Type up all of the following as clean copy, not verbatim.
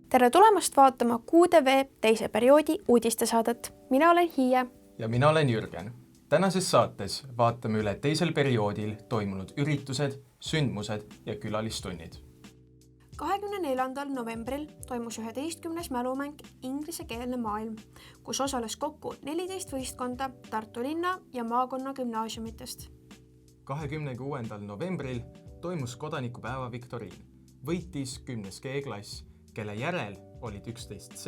Tere tulemast vaatama QTV teise perioodi uudistesaadet. Mina olen Hiie. Ja mina olen Jürgen. Tänases saates vaatame üle teisel perioodil toimunud üritused, sündmused ja külalistunnid. 24. novembril toimus 11. mälumäng inglisekeelne maailm, kus osales kokku 14 võistkonda Tartu linna ja maakonna gümnaasiumitest. 26. novembril toimus kodanikupäeva viktoriin. Võitis 10. G-klass, kelle järel olid 11 C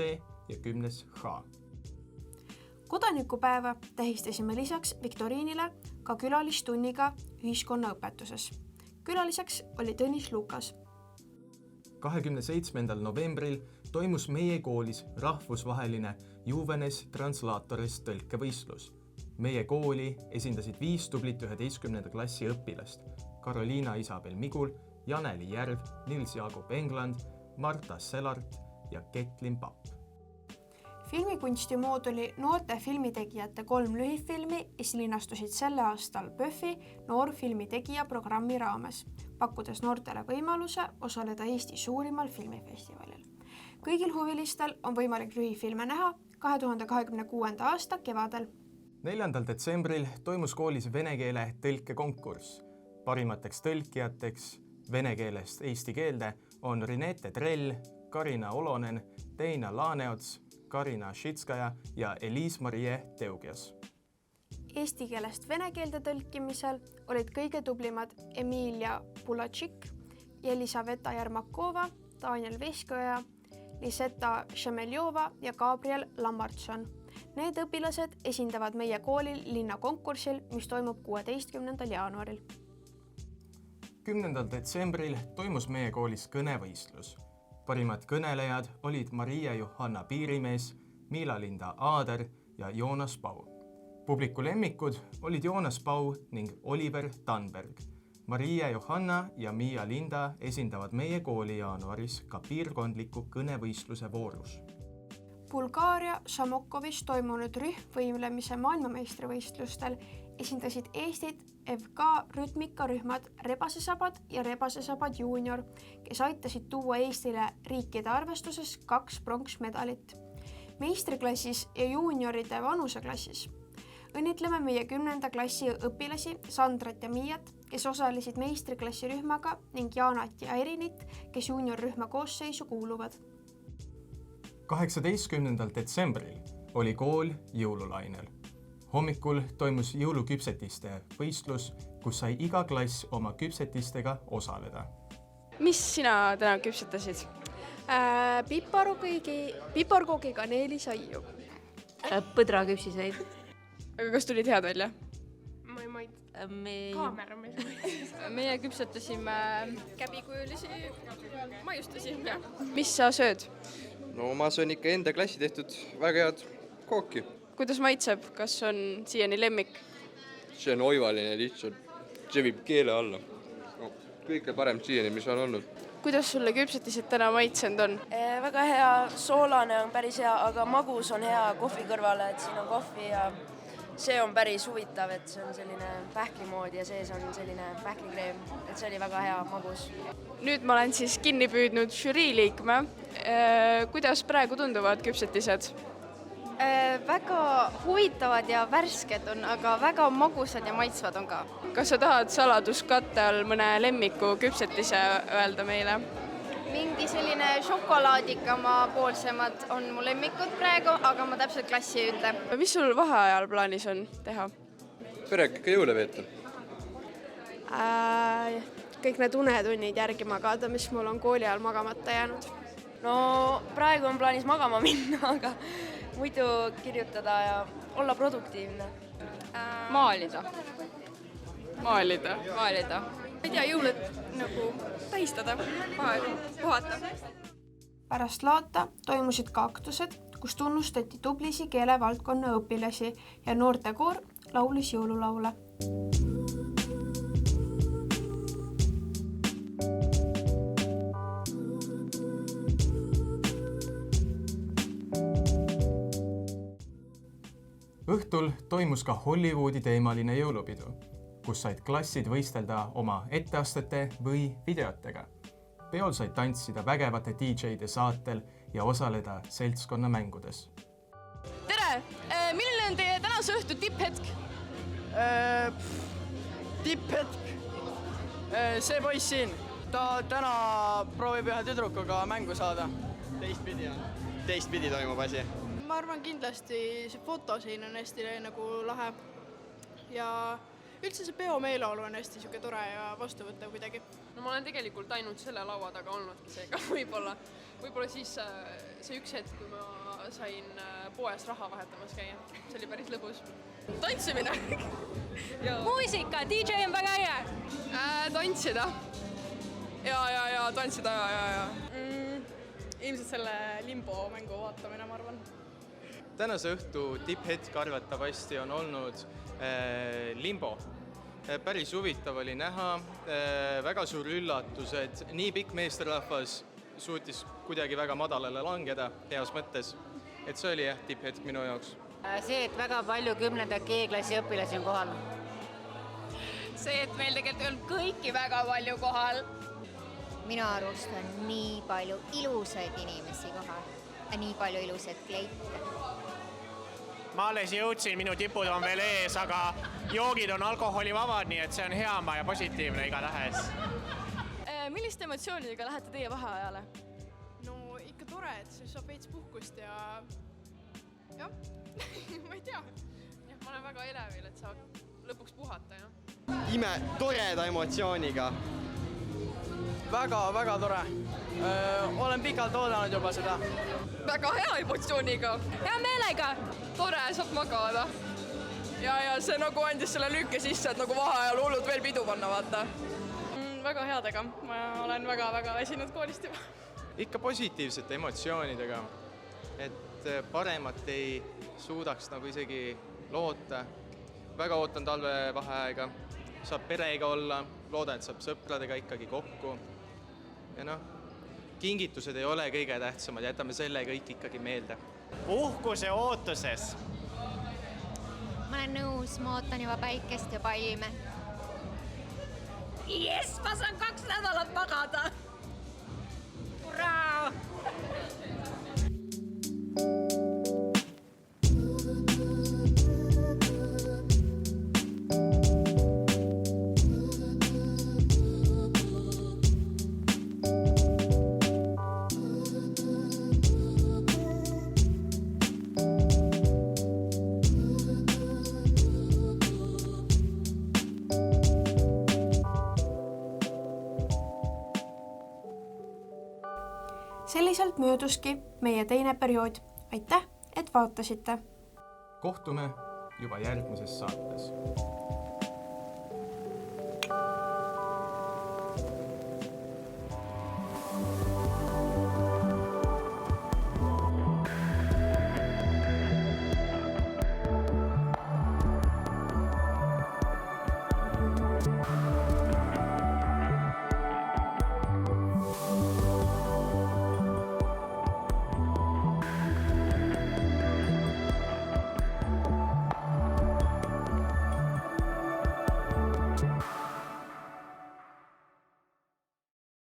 ja 10. H. Kodanikupäeva tähistasime lisaks viktoriinile ka külalistunniga ühiskonnaõpetuses. Külaliseks oli Tõnis Lukas. 27. novembril toimus meie koolis rahvusvaheline Juvenes Translatores tõlkevõistlus. Meie kooli esindasid 5 tublit 11. klassi õpilast: Karoliina Isabel Migul, Janeli Järv, Nils Jaagup England, Marta Selart ja Ketlin Papp. Filmikunsti mooduli noorte filmitegijate 3 lühifilmi esilinastusid selle aastal PÖFFi noorfilmitegija programmi raames, pakkudes noortele võimaluse osaleda Eesti suurimal filmifestivalil. Kõigil huvilistel on võimalik lühifilme näha 2026. aasta kevadel. 4. detsembril toimus koolis vene keele tõlkekonkurss. Parimateks tõlkijateks vene keelest eesti keelde on Renete Trell, Karina Olonen, Teina Laaneots, Karina Šitskaja ja Eliis-Marie Teugias. Eesti keelest vene keelde tõlkimisel olid kõige tublimad Emilia Pulatšik, Jelisaveta Jarmakova, Daniel Veskoja, Liseta Šemeljova ja Gabriel Lammartson. Need õpilased esindavad meie koolil linnakonkursil, mis toimub 16. jaanuaril. 10. detsembril toimus meie koolis kõnevõistlus. Parimad kõnelejad olid Maria Johanna Piirimees, Miila-Linda Aader ja Joonas Pau. Publiku lemmikud olid Joonas Pau ning Oliver Tanberg. Maria Johanna ja Miia-Linda esindavad meie kooli jaanuaris ka piirkondliku kõnevõistluse voorus. Bulgaaria Šamokovis toimunud rühmvõimlemise maailmameistrivõistlustel esindasid Eestit FK rütmikarühmad Rebasesabad ja Rebasesabad juunior, kes aitasid tuua Eestile riikide arvestuses 2 pronksmedalit. Meistriklassis ja juunioride vanuseklassis õnnitleme meie 10. klassi õpilasi Sandrat ja Miiat, kes osalesid meistriklassi rühmaga, ning Jaanat ja Erinit, kes juuniorrühma koosseisu kuuluvad. 18. detsembril oli kool jõululainel. Hommikul toimus jõuluküpsetiste võistlus, kus sai iga klass oma küpsetistega osaleda. Mis sina täna küpsetasid? Piparkoogi kaneelisaiu. Põdraküpsiseid. Aga kas tulid head välja? Kaamera meie küpsetasime käbikujulisi maiustusi. Mis sa sööd? No ma söön ikka enda klassi tehtud väga head kooki. Kuidas maitseb? Kas on siiani lemmik? See on oivaline lihtsalt. See viib keele alla. No, kõike parem siiani, mis on olnud. Kuidas sulle küpsetised täna maitsenud on? Väga hea, soolane on päris hea, aga magus on hea kohvi kõrvale, et siin on kohvi ja see on päris huvitav, et see on selline pähklimood ja sees on selline pähklikreem, et see oli väga hea magus. Nüüd ma olen siis kinni püüdnud žürii liikme. Kuidas praegu tunduvad küpsetised? Väga huvitavad ja värsked on, aga väga magusad ja maitsvad on ka. Kas sa tahad saladuskatte all mõne lemmiku küpsetise öelda meile? Mingi selline šokolaadikama poolsemad on mu lemmikud praegu, aga ma täpselt klassi ei ütle. Mis sul vaheajal plaanis on teha? Perega ikka jõule veeta. Kõik need unetunnid järgi magada, mis mul on kooli ajal magamata jäänud. No praegu on plaanis magama minna, aga muidu kirjutada ja olla produktiivne. Maalida. Maalida. Ma ei tea, jõulud nagu tähistada, puhata. Pärast laata toimusid ka aktused, kus tunnustati tublisi keelevaldkonna õpilasi ja noortekoor laulis jõululaule. Õhtul toimus ka Hollywoodi teemaline jõulupidu, kus said klassid võistelda oma etteastete või videotega. Peol said tantsida vägevate DJ-de saatel ja osaleda seltskonnamängudes. tere! Milline on teie tänase õhtu tipphetk? Tipphetk. See poiss siin, ta täna proovib ühe tüdrukuga mängu saada. Teistpidi toimub asi. Ma arvan kindlasti see foto siin on hästi nagu lahe ja üldse see peo meeleolu on hästi siuke tore ja vastuvõttev kuidagi. No ma olen tegelikult ainult selle laua taga olnudki seega võib-olla siis see üks hetk, kui ma sain poes raha vahetamas käia. See oli päris lõbus. Tantsimine! Muusika, DJ on väga äge! Tantsida. Ja tantsida ja. Ilmselt selle limbo mängu vaatamine, ma arvan. Tänase õhtu tipphetk arvatavasti on olnud limbo. Päris huvitav oli näha, väga suur üllatus, et nii pikk meesterahvas suutis kuidagi väga madalale langeda heas mõttes. Et see oli tipphetk minu jaoks. See, et väga palju 10. G-klassi õpilasi on kohal. See, et meil tegelikult on kõiki väga palju kohal. Minu arust on nii palju ilusaid inimesi kohal ja nii palju ilusaid kleite. Ma alles jõudsin, minu tipud on veel ees, aga joogid on alkoholivabad, nii et see on hea ja positiivne igatahes. Milliste emotsioonidega lähete teie vaheajale? No ikka tore, et siis saab veits puhkust ja jah, ma ei tea. Ma olen väga elevil, et saab lõpuks puhata. Ime toreda emotsiooniga. Väga tore. Olen pikalt oodanud juba seda. Väga hea emotsiooniga. Hea meelega! Tore, saab magada. Ja see nagu andis selle lükke sisse, et nagu vaheajal hullult veel pidu panna, vaata. Väga headega. Ma olen väga väsinud koolist juba. Ikka positiivsete emotsioonidega, et paremat ei suudaks nagu isegi loota. Väga ootan talvevaheaega, saab perega olla, loodan, et saab sõpradega ikkagi kokku. Ja kingitused ei ole kõige tähtsamad, jätame selle kõik ikkagi meelde. Uhkuse ootuses. Ma olen nõus, ma ootan juba päikest ja palme. Yes, ma saan 2 nädalat magada! Hurraa! Selliselt mööduski meie teine periood. Aitäh, et vaatasite! Kohtume juba järgmises saates.